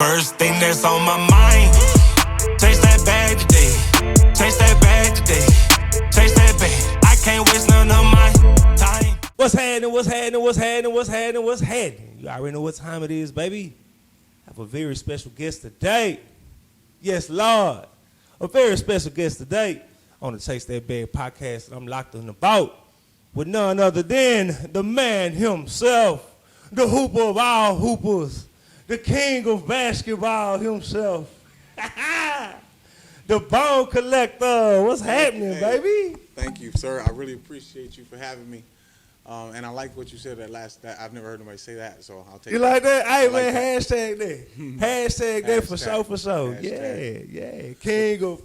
First thing that's on my mind. Chase that bag today. Chase that bag today. Chase that bag. I can't waste none of my time. What's happening? What's happening? What's happening? What's happening? What's happening? You already know what time it is, baby. I have a very special guest today. Yes, Lord. A very special guest today on the Chase That Bag podcast. I'm locked in the boat with none other than the man himself, the hooper of all hoopers, the king of basketball himself, the bone collector. What's happening, baby? Thank you, sir. I really appreciate you for having me. And I like what you said that I've never heard nobody say that, so I'll take it. You like that? Hey, like man, that. hashtag that. Hashtag that for sure, for sure. Hashtag. Yeah.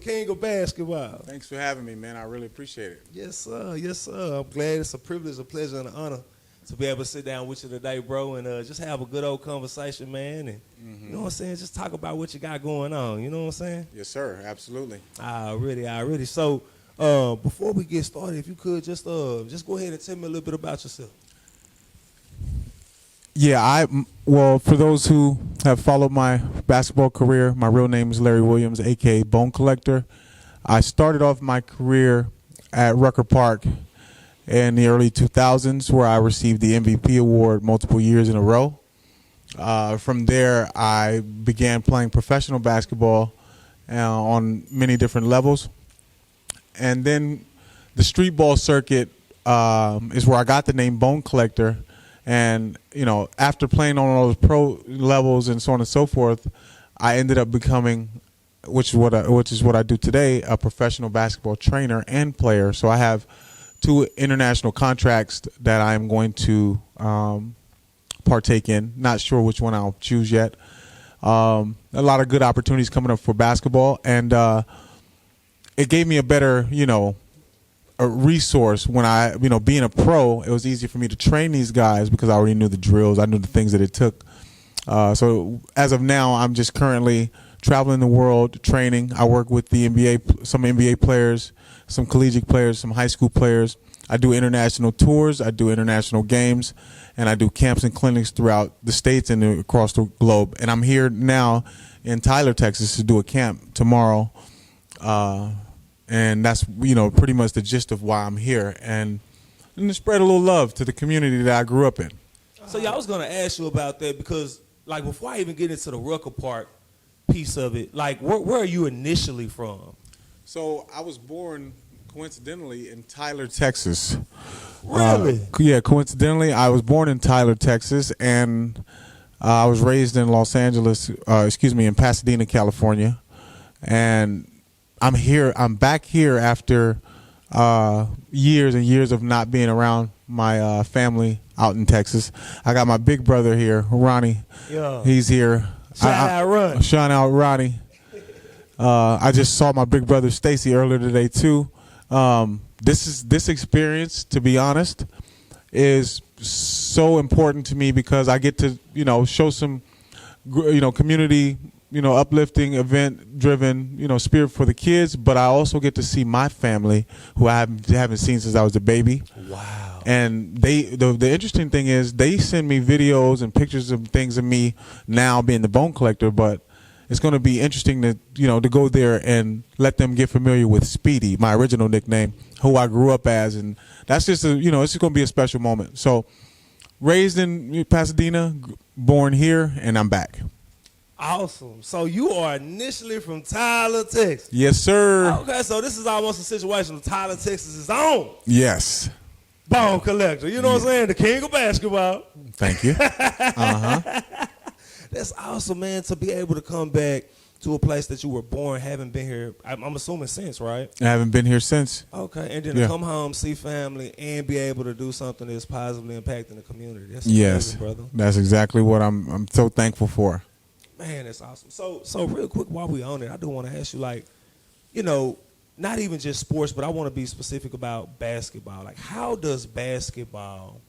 King of basketball. Thanks for having me, man. I really appreciate it. Yes, sir. Yes, sir. I'm glad. It's a privilege, a pleasure, and an honor to be able to sit down with you today, bro, and just have a good old conversation, man. And you know what I'm saying? Just talk about what you got going on. You know what I'm saying? Yes, sir. Absolutely. Already. So, before we get started, if you could just go ahead and tell me a little bit about yourself. Yeah, well, for those who have followed my basketball career, my real name is Larry Williams, a.k.a. Bone Collector. I started off my career at Rucker Park in the early 2000s, where I received the MVP award multiple years in a row. From there, I began playing professional basketball on many different levels. And then the street ball circuit is where I got the name Bone Collector. And, you know, after playing on all those pro levels and so on and so forth, I ended up becoming, which is what I do today, a professional basketball trainer and player. So I have 2 international contracts that I'm going to partake in. Not sure which one I'll choose yet. A lot of good opportunities coming up for basketball, and it gave me a better, a resource when I, being a pro. It was easy for me to train these guys because I already knew the drills. I knew the things that it took. So as of now, I'm just currently traveling the world training. I work with the NBA, some NBA players, some collegiate players, some high school players. I do international tours. I do international games, and I do camps and clinics throughout the states and across the globe. And I'm here now in Tyler, Texas, to do a camp tomorrow. And that's, pretty much the gist of why I'm here, and to spread a little love to the community that I grew up in. So, yeah, I was going to ask you about that because, before I even get into the Rucker Park piece of it, where are you initially from? So I was born, coincidentally, in Tyler, Texas. Really? Yeah, coincidentally, I was born in Tyler, Texas, and I was raised in in Pasadena, California. And I'm back here after years and years of not being around my family out in Texas. I got my big brother here, Ronnie. Yeah. He's here. Shout out Ronnie. I just saw my big brother Stacy earlier today too. This experience, to be honest, is so important to me because I get to show some community uplifting, event-driven, spirit for the kids, but I also get to see my family, who I haven't seen since I was a baby. Wow. And the interesting thing is they send me videos and pictures of things of me now being the Bone Collector, but it's going to be interesting to to go there and let them get familiar with Speedy, my original nickname, who I grew up as, and that's just it's just going to be a special moment. So, raised in Pasadena, born here, and I'm back. Awesome. So you are initially from Tyler, Texas. Yes, sir. Okay, so this is almost a situation of Tyler, Texas is on. Yes. Bone Collector. You know what I'm saying? The king of basketball. Thank you. That's awesome, man, to be able to come back to a place that you were born, haven't been here, I'm assuming since, right? I haven't been here since. Okay, and then to come home, see family, and be able to do something that's positively impacting the community. That's yes, amazing, brother. That's exactly what I'm so thankful for. Man, that's awesome. So real quick, while we on it, I do want to ask you, not even just sports, but I want to be specific about basketball. How does basketball,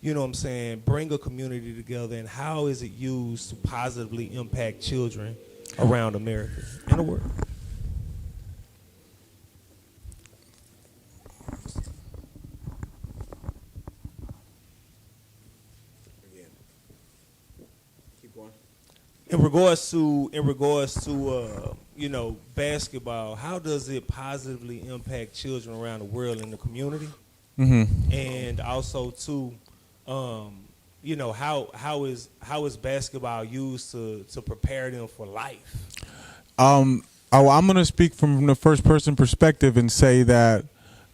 bring a community together, and how is it used to positively impact children around America and the world? in regards to basketball, how does it positively impact children around the world in the community? Mm-hmm. And also too, how is basketball used to prepare them for life? I'm going to speak from the first person perspective and say that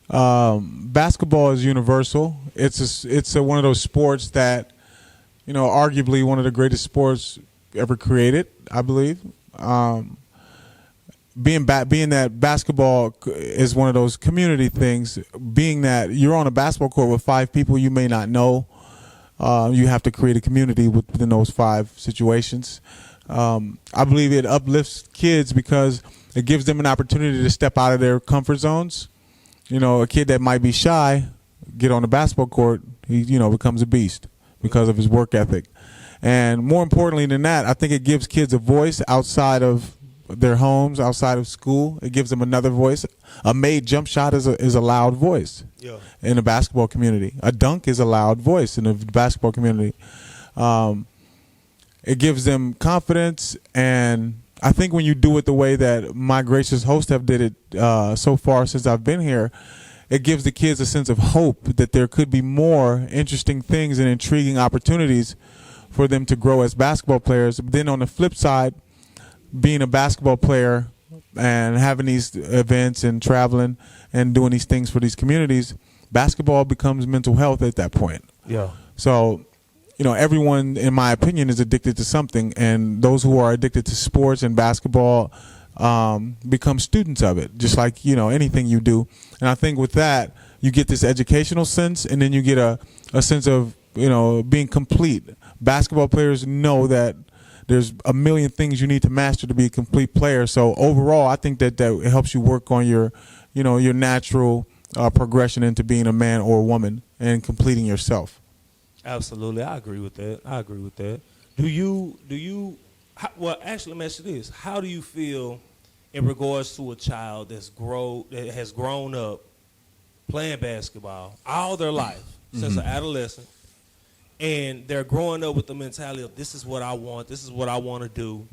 basketball is universal. It's one of those sports that, arguably one of the greatest sports ever created, I believe. Being that basketball is one of those community things, being that you're on a basketball court with 5 people you may not know, you have to create a community within those 5 situations. I believe it uplifts kids because it gives them an opportunity to step out of their comfort zones. A kid that might be shy, get on the basketball court, he becomes a beast because of his work ethic. And more importantly than that, I think it gives kids a voice outside of their homes, outside of school. It gives them another voice. A made jump shot is a loud voice in the basketball community. A dunk is a loud voice in the basketball community. It gives them confidence, and I think when you do it the way that my gracious host have did it so far since I've been here, it gives the kids a sense of hope that there could be more interesting things and intriguing opportunities for them to grow as basketball players. But then on the flip side, being a basketball player and having these events and traveling and doing these things for these communities, basketball becomes mental health at that point. Yeah. So, everyone, in my opinion, is addicted to something, and those who are addicted to sports and basketball become students of it, just like, anything you do. And I think with that, you get this educational sense, and then you get a sense of, being complete. Basketball players know that there's a million things you need to master to be a complete player. So overall, I think that it helps you work on your natural progression into being a man or a woman and completing yourself. Absolutely, I agree with that. Well, actually, let me ask you this: how do you feel in regards to a child that has grown up playing basketball all their life since an adolescent? And they're growing up with the mentality of, this is what I want, this is what I want to do,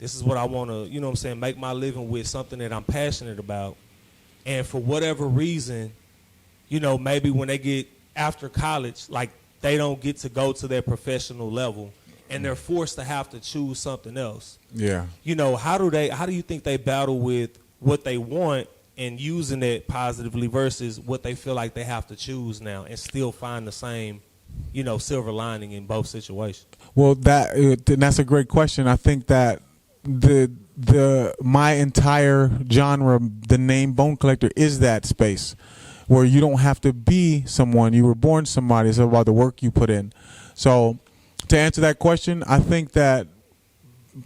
this is what I want to, make my living with, something that I'm passionate about. And for whatever reason, maybe when they get after college, like they don't get to go to their professional level and they're forced to have to choose something else. Yeah. How do you think they battle with what they want and using it positively versus what they feel like they have to choose now and still find the same silver lining in both situations? Well, that's a great question. I think that my entire genre, the name Bone Collector, is that space where you don't have to be someone. You were born somebody. It's about the work you put in. So to answer that question, I think that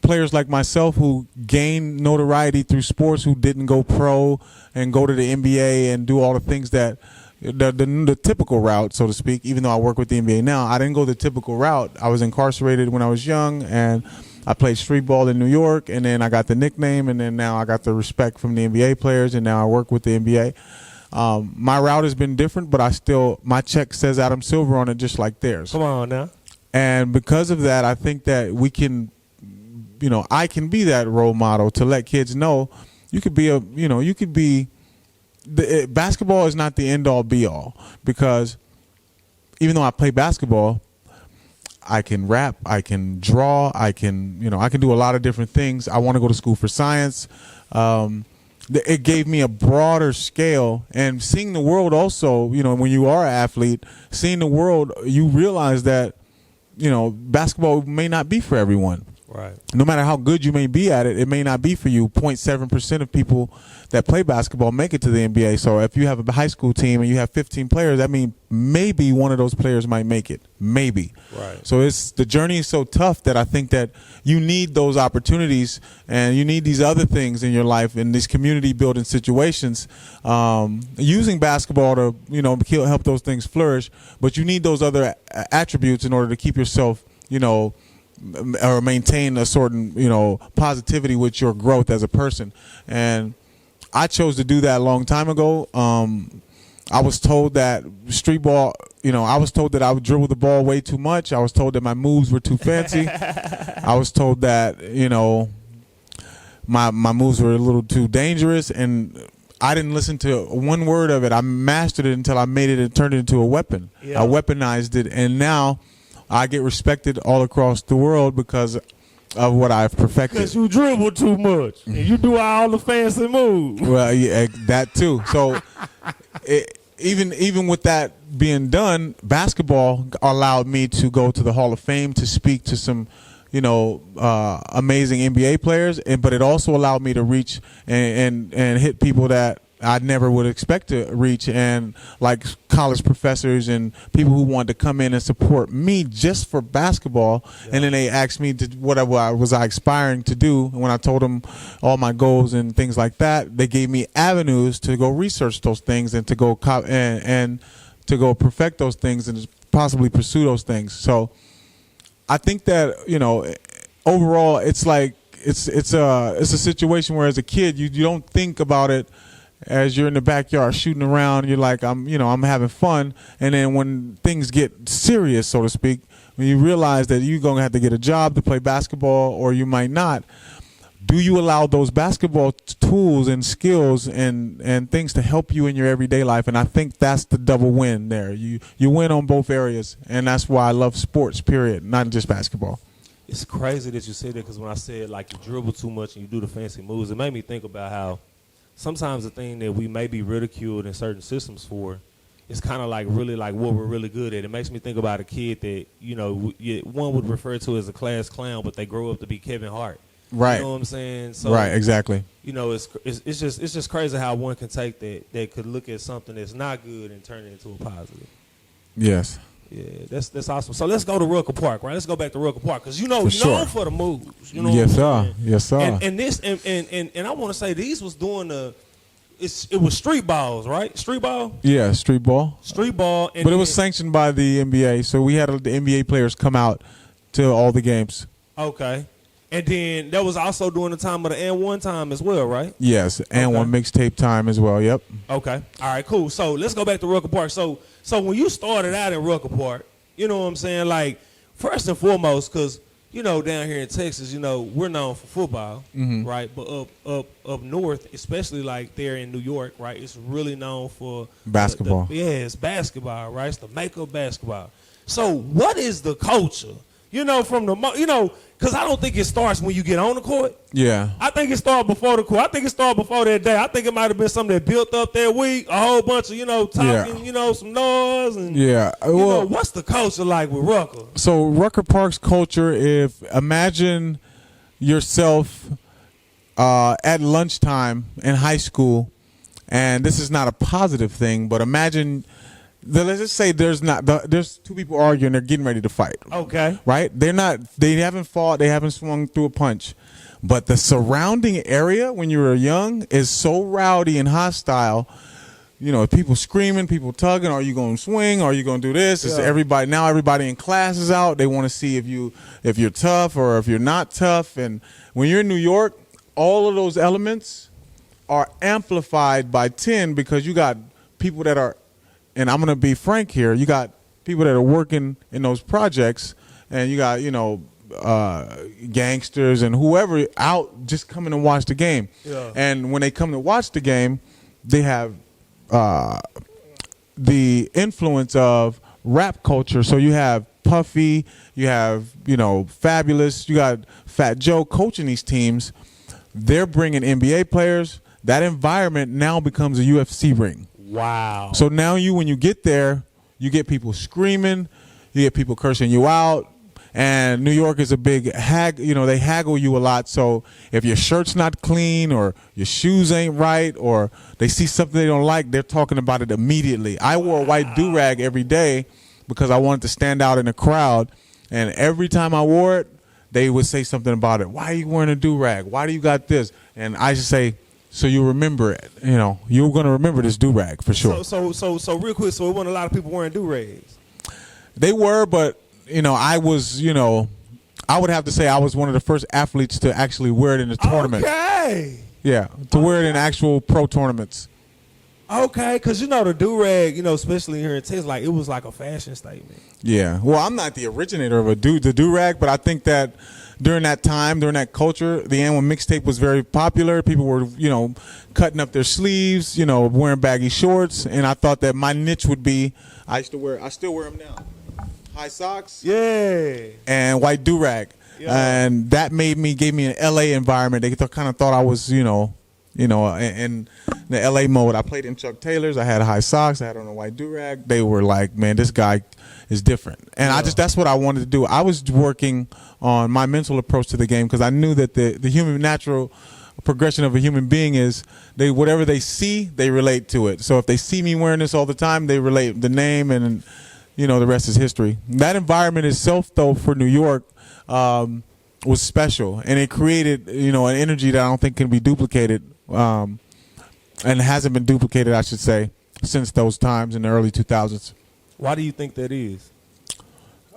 players like myself who gain notoriety through sports, who didn't go pro and go to the NBA and do all the things that the typical route, so to speak, even though I work with the NBA now, I didn't go the typical route. I was incarcerated when I was young, and I played street ball in New York, and then I got the nickname, and then now I got the respect from the NBA players, and now I work with the NBA. My route has been different, but my check says Adam Silver on it just like theirs. Come on now. And because of that, I think that we can, I can be that role model to let kids know basketball is not the end all be all, because even though I play basketball, I can rap, I can draw, I can do a lot of different things. I want to go to school for science. It gave me a broader scale, and seeing the world also, when you are an athlete, seeing the world, you realize that, basketball may not be for everyone. Right. No matter how good you may be at it, it may not be for you. 0.7% of people that play basketball make it to the NBA. So if you have a high school team and you have 15 players, that means maybe one of those players might make it. Maybe. Right. So the journey is so tough that I think that you need those opportunities and you need these other things in your life, in these community building situations, using basketball to help those things flourish. But you need those other attributes in order to keep yourself or maintain a certain, positivity with your growth as a person. And I chose to do that a long time ago. I was told that street ball, I was told that I would dribble the ball way too much. I was told that my moves were too fancy. I was told that, my moves were a little too dangerous, and I didn't listen to one word of it. I mastered it until I made it and turned it into a weapon. Yeah. I weaponized it, and now I get respected all across the world because of what I've perfected. Because you dribble too much and you do all the fancy moves. Well, yeah, that too. So even with that being done, basketball allowed me to go to the Hall of Fame to speak to some amazing NBA players, but it also allowed me to reach and hit people that I never would expect to reach, and like college professors and people who wanted to come in and support me just for basketball. Yeah. And then they asked me what I was aspiring to do, and when I told them all my goals and things like that, they gave me avenues to go research those things and to go and to go perfect those things and possibly pursue those things. So I think that overall it's like it's a situation where as a kid you don't think about it as you're in the backyard shooting around. You're like, I'm having fun, and then when things get serious, so to speak, when you realize that you're gonna have to get a job to play basketball, or you might not, do you allow those basketball tools and skills and things to help you in your everyday life? And I think that's the double win there. You win on both areas, and that's why I love sports, period, not just basketball. It's crazy that you said that, because when I said like you dribble too much and you do the fancy moves, it made me think about how sometimes the thing that we may be ridiculed in certain systems for is kind of like really like what we're really good at. It makes me think about a kid that, one would refer to as a class clown, but they grow up to be Kevin Hart. Right. You know what I'm saying? So, right, exactly. It's just crazy how one can take that could look at something that's not good and turn it into a positive. Yes. Yeah, that's awesome. So let's go to Rucker Park, right? Let's go back to Rucker Park, because For sure. known for the moves. You know Yes, what I'm sir. Yes, sir. And I want to say these was doing it was street balls, right? Street ball. Yeah, street ball. Street ball. And but it was sanctioned by the NBA, so we had the NBA players come out to all the games. Okay. And then that was also during the time of the N1 time as well, right? Yes, and one mixtape time as well. Yep. Okay. All right, cool. So let's go back to Rucker Park. So when you started out in Rucker Park, you know what I'm saying? Like, first and foremost, because, down here in Texas, we're known for football, right? But up north, especially like there in New York, right, it's really known for basketball. It's basketball, right? It's the makeup basketball. So what is the culture? From the, because I don't think it starts when you get on the court. Yeah. I think it started before the court. I think it started before that day. I think it might have been something that built up that week, a whole bunch of, talking, some noise. And, what's the culture like with Rucker? So Rucker Park's culture, imagine yourself at lunchtime in high school, and this is not a positive thing, but imagine... Let's just say there's two people arguing, they're getting ready to fight. Okay. Right? They haven't fought, they haven't swung through a punch. But the surrounding area when you were young is so rowdy and hostile. People screaming, people tugging, are you going to swing? Are you going to do this? Yeah. Everybody in class is out. They want to see if you're tough or if you're not tough. And when you're in New York, all of those elements are amplified by 10, because you got people that are, and I'm going to be frank here, you got people that are working in those projects, and you got, gangsters and whoever out just coming to watch the game. Yeah. And when they come to watch the game, they have the influence of rap culture. So you have Puffy, you have, Fabulous, you got Fat Joe coaching these teams. They're bringing NBA players. That environment now becomes a UFC ring. Wow. So now when you get there, you get people screaming, you get people cursing you out, and New York is a big they haggle you a lot. So if your shirt's not clean or your shoes ain't right or they see something they don't like, they're talking about it immediately. I wore a white do-rag every day because I wanted to stand out in the crowd, and every time I wore it, they would say something about it. Why are you wearing a do-rag? Why do you got this? And I just say, so you remember it, you're going to remember this do-rag for sure. So real quick, so it wasn't a lot of people wearing do-rags. They were, but, I was, I would have to say I was one of the first athletes to actually wear it in a tournament. Okay. Yeah, to wear it in actual pro tournaments. Okay, because you know the do-rag, you know, especially here in Texas, like it was like a fashion statement. Yeah. Well, I'm not the originator of the do-rag, but I think that during that time, during that culture, the N1 mixtape was very popular. People were, you know, cutting up their sleeves, you know, wearing baggy shorts, and I thought that my niche would be, I still wear them now, high socks, Yeah. and white do-rag. Yeah. And that gave me an LA environment. They kind of thought I was, in the LA mode. I played in Chuck Taylors. I had high socks. I had on a white do-rag. They were like, man, this guy is different. And that's what I wanted to do. I was working on my mental approach to the game because I knew that the human natural progression of a human being is whatever they see, they relate to it. So if they see me wearing this all the time, they relate the name, and, you know, the rest is history. That environment itself, though, for New York, was special, and it created, you know, an energy that I don't think can be duplicated, and hasn't been duplicated, I should say, since those times in the early 2000s. Why do you think that is?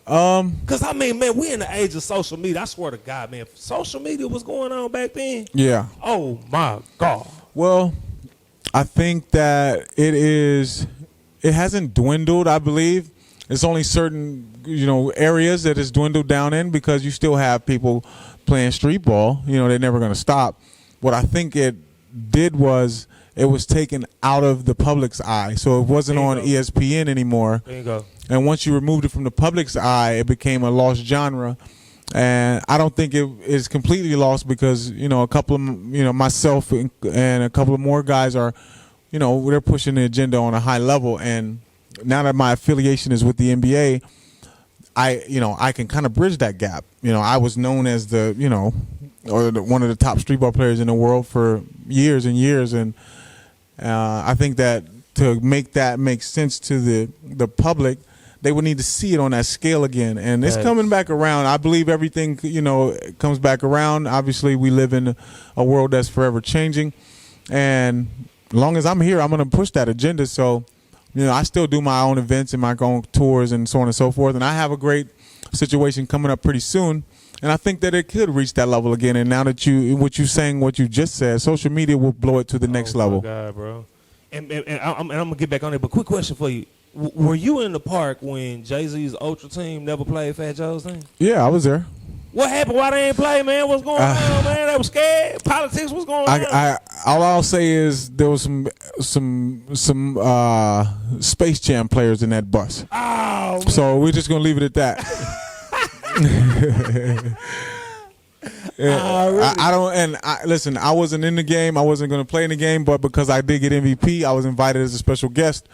Because, I mean, man, we in the age of social media. I swear to God, man, if social media was going on back then. Yeah. Oh, my God. Well, I think that it hasn't dwindled, I believe. It's only certain, you know, areas that it's dwindled down in because you still have people playing street ball. You know, they're never going to stop. What I think it did was it was taken out of the public's eye. So it wasn't on ESPN anymore. There you go. And once you removed it from the public's eye, it became a lost genre. And I don't think it is completely lost because, you know, a couple of, you know, myself and a couple of more guys are, you know, they're pushing the agenda on a high level. And now that my affiliation is with the NBA, I can kind of bridge that gap. You know, I was known as one of the top street ball players in the world for years and years, and I think that to make that make sense to the public, they would need to see it on that scale again. And it's coming back around. I believe everything, you know, comes back around. Obviously, we live in a world that's forever changing, and as long as I'm here, I'm going to push that agenda. So, you know, I still do my own events and my own tours and so on and so forth. And I have a great situation coming up pretty soon. And I think that it could reach that level again. And now that what you just said, social media will blow it to the next level. Oh, my God, bro. And I'm going to get back on it. But quick question for you. Were you in the park when Jay-Z's Ultra team never played Fat Joe's team? Yeah, I was there. What happened? Why they ain't play, man? What's going on, man? They was scared. Politics was going on. All I'll say is there was some Space Jam players in that bus. Oh, man. So we're just gonna leave it at that. Listen, I wasn't in the game. I wasn't gonna play in the game, but because I did get MVP, I was invited as a special guest,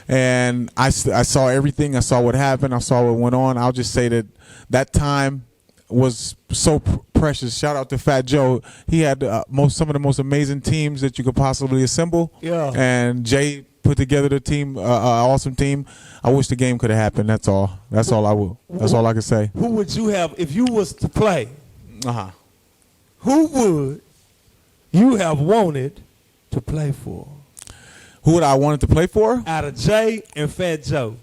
and I saw everything. I saw what happened. I saw what went on. I'll just say that time was so precious. Shout out to Fat Joe. He had some of the most amazing teams that you could possibly assemble. Yeah. And Jay put together the team, awesome team. I wish the game could have happened. That's all. That's all I can say. Who would you have if you was to play? Who would you have wanted to play for? Who would I wanted to play for? Out of Jay and Fat Joe.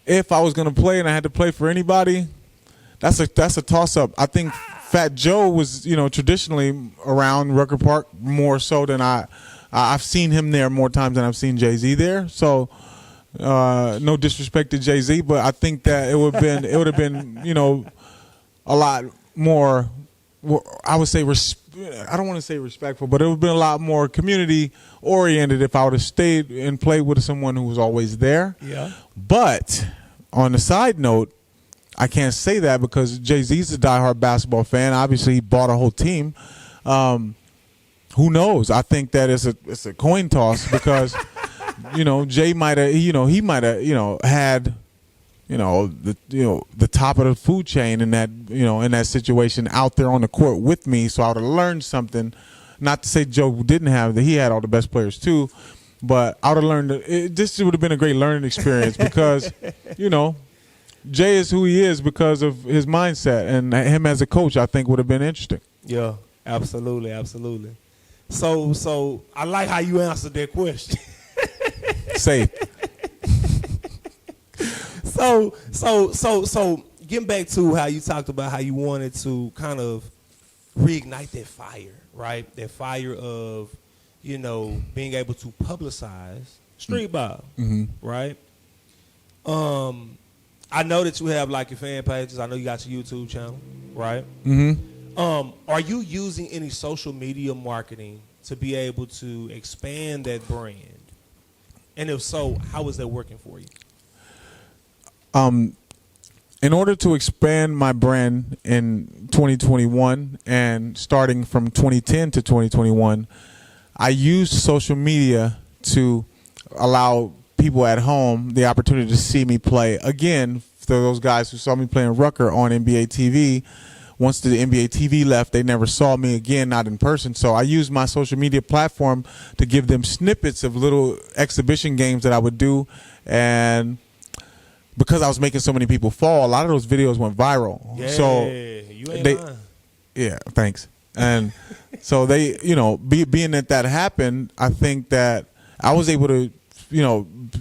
If I was gonna play and I had to play for anybody, that's a toss up. I think Fat Joe was, you know, traditionally around Rucker Park more so than I've seen him there more times than I've seen Jay-Z there. So no disrespect to Jay-Z, but I think that it would have been, you know, a lot more, I would say, I don't want to say respectful, but it would have been a lot more community oriented if I would have stayed and played with someone who was always there. Yeah. But on the side note, I can't say that because Jay-Z's a diehard basketball fan. Obviously, he bought a whole team. Who knows? I think that it's a coin toss because, you know, Jay might have, you know, he might have, you know, had, the top of the food chain in that situation out there on the court with me. So I would have learned something. Not to say Joe didn't have that; he had all the best players too. But I would have learned this would have been a great learning experience because, you know, Jay is who he is because of his mindset, and him as a coach, I think, would have been interesting. Yeah, absolutely, absolutely. So I like how you answered that question. Safe. So getting back to how you talked about how you wanted to kind of reignite that fire, right? That fire of, being able to publicize street ball, right? I know that you have like your fan pages. I know you got your YouTube channel, right? Are you using any social media marketing to be able to expand that brand? And if so, how is that working for you? In order to expand my brand in 2021 and starting from 2010 to 2021, I used social media to allow people at home the opportunity to see me play. Again, for those guys who saw me playing Rucker on NBA TV, once the NBA TV left, they never saw me again, not in person. So I used my social media platform to give them snippets of little exhibition games that I would do. And because I was making so many people fall, a lot of those videos went viral. Yeah, so you ain't lying. Yeah, thanks. And so they, being that happened, I think that I was able to,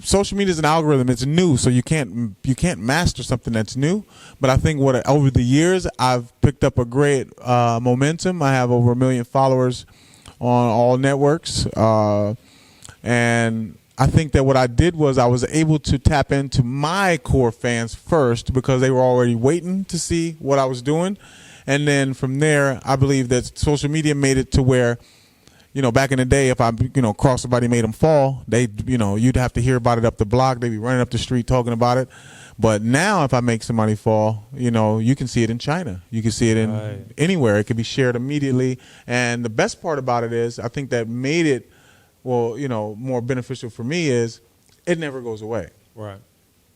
social media is an algorithm. It's new, so you can't master something that's new. But I think over the years, I've picked up a great momentum. I have over 1 million followers on all networks, and I think that what I did was I was able to tap into my core fans first because they were already waiting to see what I was doing. And then from there, I believe that social media made it to where, back in the day, if I, crossed somebody, made them fall, you'd have to hear about it up the block. They'd be running up the street talking about it. But now if I make somebody fall, you can see it in China. You can see it in anywhere. It can be shared immediately. And the best part about it is I think that made it, more beneficial for me is it never goes away. Right.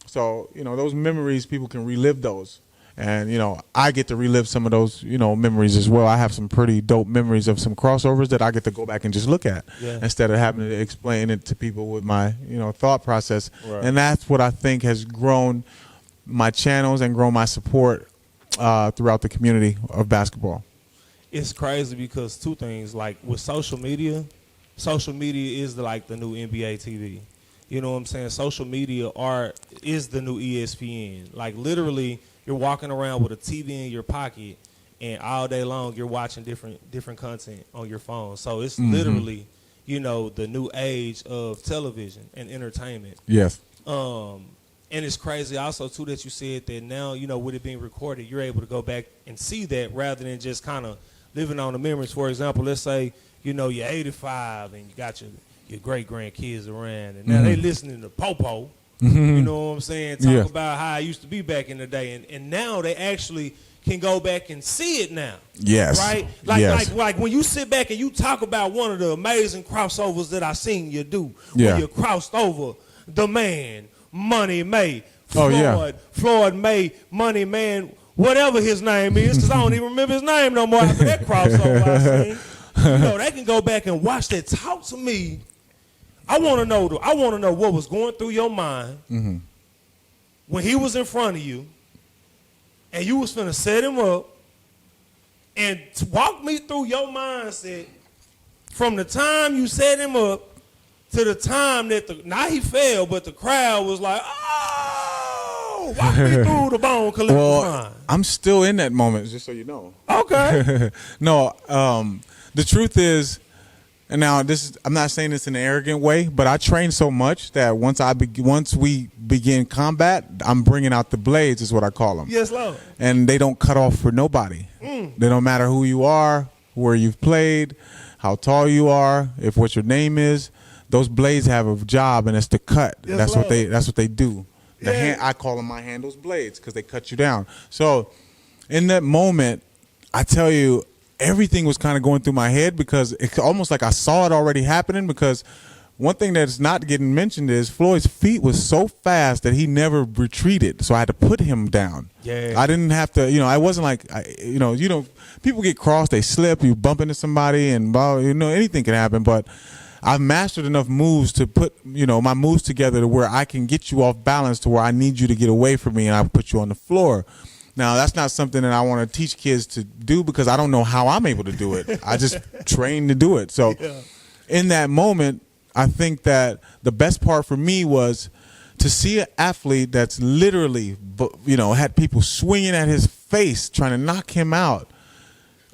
So, those memories, people can relive those. And, I get to relive some of those, memories as well. I have some pretty dope memories of some crossovers that I get to go back and just look at instead of having to explain it to people with my, thought process. Right. And that's what I think has grown my channels and grown my support throughout the community of basketball. It's crazy because two things, like with social media is like the new NBA TV. You know what I'm saying? Social media is the new ESPN. Like literally, you're walking around with a TV in your pocket, and all day long you're watching different content on your phone. So it's literally, the new age of television and entertainment. Yes. And it's crazy also too that you said that now, with it being recorded, you're able to go back and see that rather than just kind of living on the memories. For example, let's say, you're 85 and you got your great-grandkids around, and now they listening to Popo. You know what I'm saying? Talk about how I used to be back in the day. And now they actually can go back and see it now. Yes. Right? Like when you sit back and you talk about one of the amazing crossovers that I seen you do. When you crossed over the man, Money May. Floyd May, Money Man, whatever his name is, because I don't even remember his name no more after that crossover I seen. They can go back and watch that. Talk to me. I want to know what was going through your mind when he was in front of you and you was finna set him up, and walk me through your mindset from the time you set him up to the time that now he fell, but the crowd was like, oh, walk me through the Bone Collector's mind. I'm still in that moment, just so you know. Okay. No, the truth is, and now I'm not saying this in an arrogant way, but I train so much that once we begin combat, I'm bringing out the blades, is what I call them. Yes, Lord. And they don't cut off for nobody. They don't matter who you are, where you've played, how tall you are, if what your name is. Those blades have a job, and it's to cut. Yes, that's Lord. what they do. I call them my handles blades because they cut you down. So in that moment, I tell you, everything was kind of going through my head because it's almost like I saw it already happening. Because one thing that's not getting mentioned is Floyd's feet was so fast that he never retreated. So I had to put him down. Yeah. I didn't have to, I wasn't like, people get crossed, they slip, you bump into somebody, and anything can happen. But I've mastered enough moves to put, my moves together to where I can get you off balance to where I need you to get away from me, and I put you on the floor. Now, that's not something that I want to teach kids to do because I don't know how I'm able to do it. I just train to do it. So in that moment, I think that the best part for me was to see an athlete that's literally, had people swinging at his face, trying to knock him out,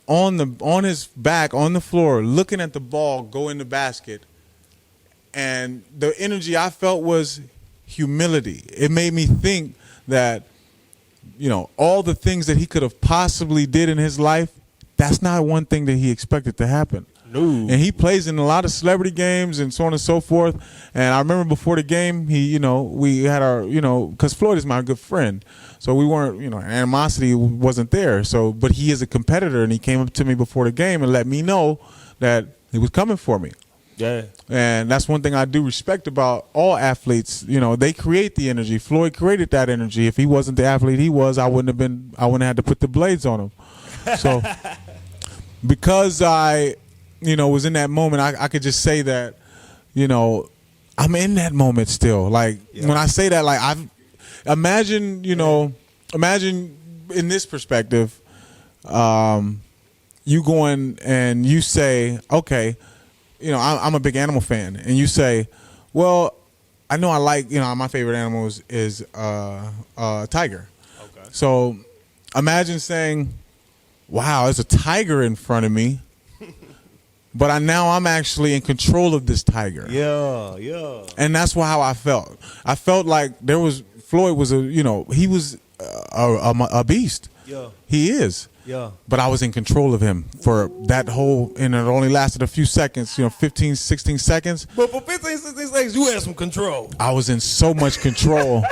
on his back on the floor, looking at the ball go in the basket, and the energy I felt was humility. It made me think that, you know, all the things that he could have possibly did in his life, that's not one thing that he expected to happen. No. And he plays in a lot of celebrity games and so on and so forth. And I remember before the game, we had our, because Floyd is my good friend. So we weren't, animosity wasn't there. So, but he is a competitor, and he came up to me before the game and let me know that he was coming for me. Yeah. And that's one thing I do respect about all athletes. They create the energy. Floyd created that energy. If he wasn't the athlete he was, I wouldn't have had to put the blades on him. So because I was in that moment, I could just say that, I'm in that moment still. Like, when I say that, like, imagine in this perspective, you going and you say, okay, I'm a big animal fan, and you say, well, I know I like, my favorite animal is tiger. Okay. So imagine saying, wow, there's a tiger in front of me, but I'm actually in control of this tiger. Yeah, yeah. And that's how I felt. I felt like Floyd was he was a beast. Yeah. He is. Yeah. But I was in control of him for that and it only lasted a few seconds, 15, 16 seconds. But for 15, 16 seconds, you had some control. I was in so much control.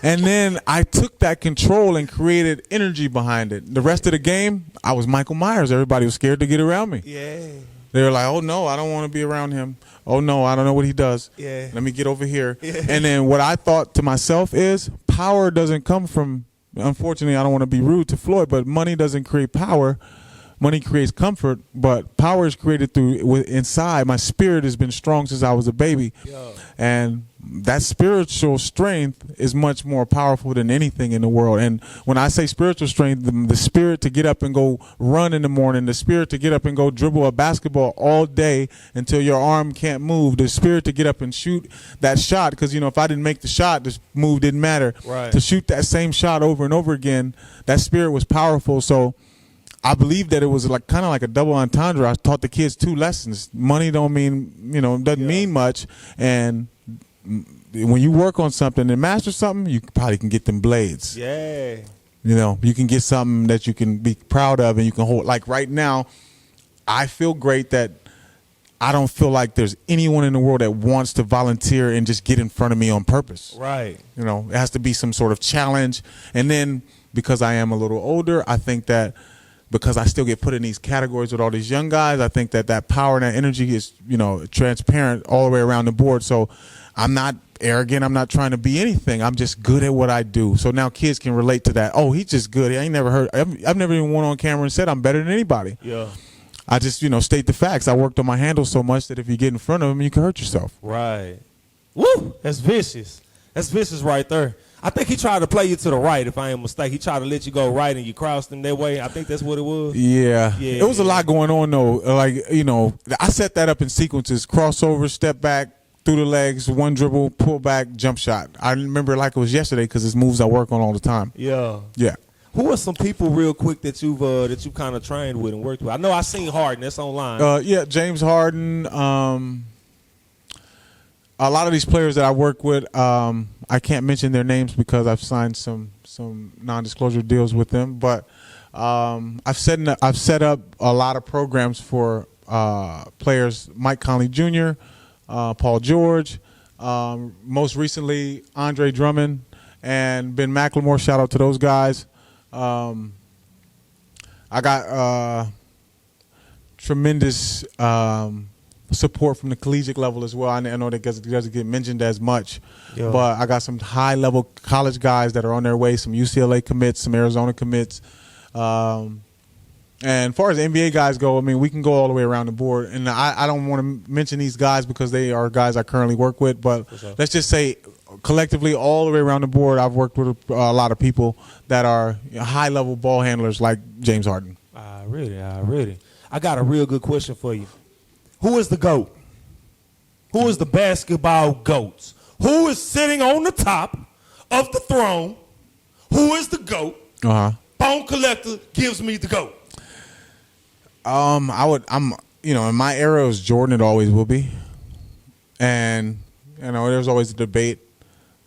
And then I took that control and created energy behind it. The rest of the game, I was Michael Myers. Everybody was scared to get around me. Yeah. They were like, oh, no, I don't want to be around him. Oh, no, I don't know what he does. Yeah. Let me get over here. Yeah. And then what I thought to myself is power doesn't come from, unfortunately, I don't want to be rude to Floyd, but money doesn't create power. Money creates comfort, but power is created through inside. My spirit has been strong since I was a baby. Yeah. And that spiritual strength is much more powerful than anything in the world. And when I say spiritual strength, the spirit to get up and go run in the morning, the spirit to get up and go dribble a basketball all day until your arm can't move, the spirit to get up and shoot that shot, because, if I didn't make the shot, this move didn't matter. Right. To shoot that same shot over and over again, that spirit was powerful. So I believe that it was kind of like a double entendre. I taught the kids two lessons. Money don't mean, doesn't mean much. And when you work on something and master something, you probably can get them blades. Yeah. You can get something that you can be proud of and you can hold. Like right now, I feel great that I don't feel like there's anyone in the world that wants to volunteer and just get in front of me on purpose. Right. It has to be some sort of challenge. And then because I am a little older, I think that because I still get put in these categories with all these young guys, I think that power and that energy is, transparent all the way around the board. So I'm not arrogant. I'm not trying to be anything. I'm just good at what I do. So now kids can relate to that. Oh, he's just good. I ain't never heard. I've never even went on camera and said I'm better than anybody. Yeah. I just, state the facts. I worked on my handle so much that if you get in front of them, you can hurt yourself. Right. Woo! That's vicious. That's vicious right there. I think he tried to play you to the right, if I ain't mistaken. He tried to let you go right and you crossed him that way. I think that's what it was. Yeah. It was a lot going on, though. Like, I set that up in sequences. Crossover, step back, through the legs, one dribble, pull back, jump shot. I remember it like it was yesterday because it's moves I work on all the time. Yeah. Yeah. Who are some people real quick that you've kind of trained with and worked with? I know I seen Harden. That's online. Yeah, James Harden. A lot of these players that I work with, I can't mention their names because I've signed some non-disclosure deals with them. But I've set up a lot of programs for players. Mike Conley Jr., Paul George, most recently Andre Drummond and Ben McLemore. Shout out to those guys. I got tremendous support from the collegiate level as well. I know that doesn't get mentioned as much, but I got some high-level college guys that are on their way, some UCLA commits, some Arizona commits. And as far as NBA guys go, I mean, we can go all the way around the board. And I don't want to mention these guys because they are guys I currently work with, but let's just say collectively all the way around the board, I've worked with a lot of people that are high-level ball handlers like James Harden. Really. I got a real good question for you. Who is the GOAT? Who is the basketball GOAT? Who is sitting on the top of the throne? Who is the GOAT? Bone Collector gives me the GOAT. In my era, it was Jordan. It always will be. And, there's always a debate.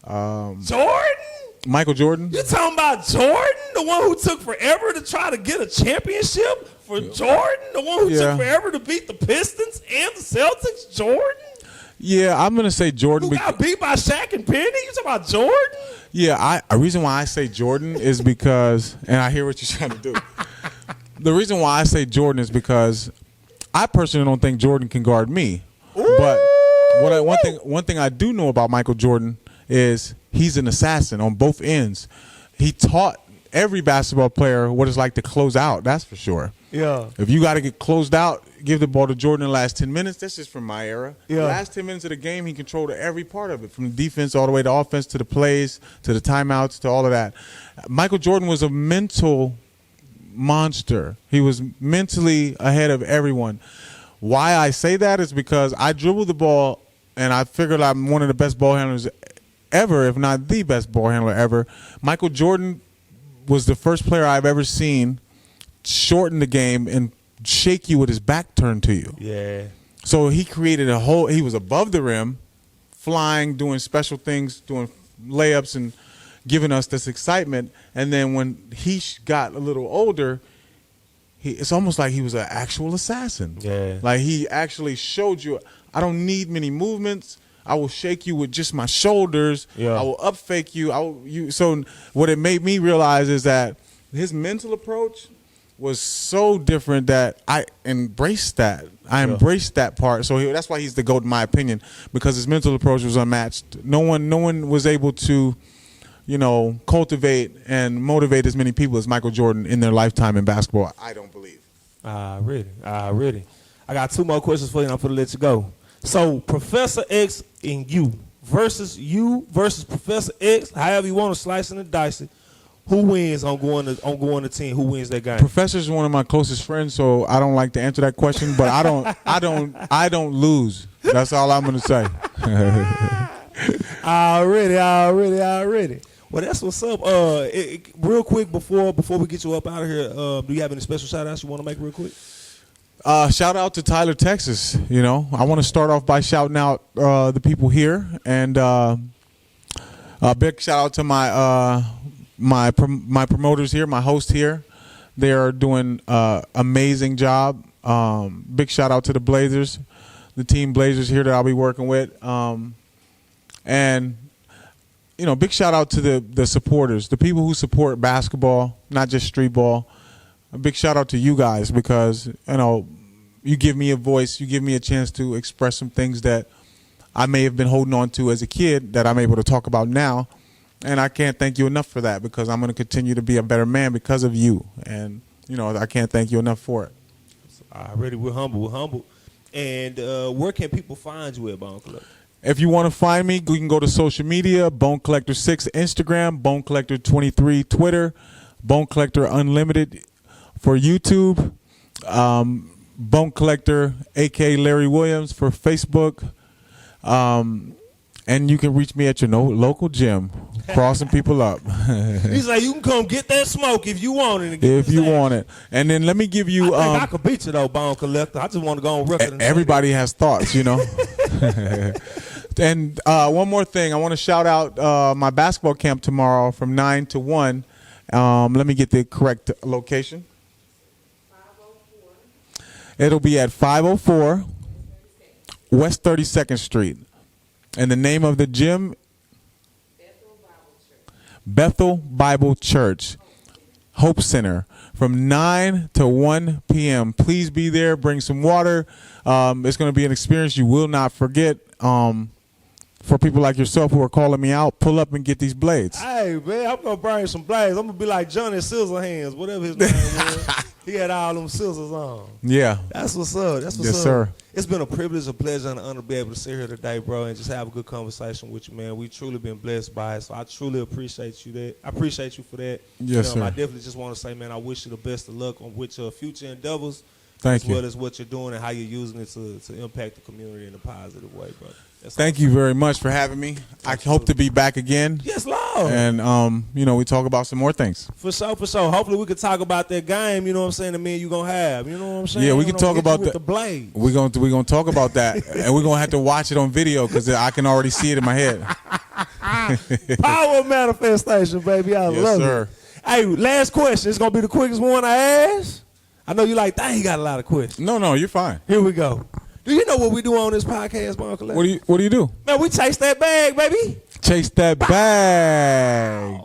Jordan? Michael Jordan? You talking about Jordan? The one who took forever to try to get a championship? For Jordan? The one who took forever to beat the Pistons and the Celtics? Jordan? Yeah, I'm going to say Jordan. Who got beat by Shaq and Penny? You talking about Jordan? Yeah, a reason why I say Jordan is because, and I hear what you're trying to do. The reason why I say Jordan is because I personally don't think Jordan can guard me. Ooh. But one thing I do know about Michael Jordan is he's an assassin on both ends. He taught every basketball player what it's like to close out. That's for sure. Yeah. If you got to get closed out, give the ball to Jordan in the last 10 minutes. That's just from my era. Yeah. The last 10 minutes of the game, he controlled every part of it, from the defense all the way to offense, to the plays, to the timeouts, to all of that. Michael Jordan was a mental monster. He was mentally ahead of everyone. Why I say that is because I dribble the ball, and I figured I'm one of the best ball handlers ever, if not the best ball handler ever. Michael Jordan was the first player I've ever seen shorten the game and shake you with his back turned to you. Yeah. So he created he was above the rim, flying, doing special things, doing layups and giving us this excitement. And then when he got a little older, it's almost like he was an actual assassin. Yeah. Like he actually showed you, I don't need many movements. I will shake you with just my shoulders. Yeah. I will up fake you. So what it made me realize is that his mental approach was so different that I embraced that. I embraced that part. So that's why he's the GOAT in my opinion, because his mental approach was unmatched. No one was able to, cultivate and motivate as many people as Michael Jordan in their lifetime in basketball. I don't believe. Really. I got two more questions for you, and I'm going to let you go. So, Professor X and you versus Professor X, however you want to slice and dice it. Who wins on going to 10? Who wins that game? Professor's one of my closest friends, so I don't like to answer that question. But I don't lose. That's all I'm going to say. Already. Well, that's what's up. Real quick before we get you up out of here, do you have any special shout outs you want to make real quick? Shout out to Tyler, Texas. I want to start off by shouting out the people here, and a big shout out to my promoters here, my host here. They are doing amazing job. Big shout out to the Blazers, the team Blazers here that I'll be working with, and big shout out to the supporters, the people who support basketball, not just street ball. A big shout out to you guys, because you give me a voice, you give me a chance to express some things that I may have been holding on to as a kid that I'm able to talk about now. And I can't thank you enough for that, because I'm going to continue to be a better man because of you. And, I can't thank you enough for it. We're humble. And where can people find you at, Bone Collector? If you want to find me, you can go to social media, Bone Collector 6 Instagram, Bone Collector 23 Twitter, Bone Collector Unlimited for YouTube, Bone Collector, a.k.a. Larry Williams, for Facebook. And you can reach me at your local gym, crossing people up. He's like, you can come get that smoke if you want it. If you want it. And then let me give you... I think I could beat you, though, Bone Collector. I just want to go on record. Everybody has thoughts, And one more thing. I want to shout out my basketball camp tomorrow from 9 to 1. Let me get the correct location. 504. It'll be at 504 West 32nd Street. And the name of the gym? Bethel Bible Church. Hope Center, from 9 to 1 p.m. Please be there. Bring some water. It's going to be an experience you will not forget. For people like yourself who are calling me out, pull up and get these blades. Hey, man, I'm going to bring some blades. I'm going to be like Johnny Scissorhands, whatever his name was. He had all them scissors on. Yeah. That's what's up. Yes, sir. It's been a privilege, a pleasure, and an honor to be able to sit here today, bro, and just have a good conversation with you, man. We truly been blessed by it, so I truly appreciate you I appreciate you for that. Yes, sir. I definitely just want to say, man, I wish you the best of luck with your future endeavors. Thank as you. well as what you're doing and how you're using it to impact the community in a positive way, brother. Thank you very much for having me. I hope to be back again. Yes, Lord. And, we talk about some more things. For sure, for sure. Hopefully we could talk about that game, you know what I'm saying, that me and you gonna have. You know what I'm saying? Yeah, we can talk about the blade. We're gonna talk about that. And we're gonna have to watch it on video because I can already see it in my head. Power manifestation, baby. I love sir. it. Hey, last question. It's gonna be the quickest one I ask. I know you like, dang, he got a lot of questions. No, you're fine. Here we go. Do you know what we do on this podcast, Bone Collector? What do you do? Man, we chase that bag, baby. Chase that bag.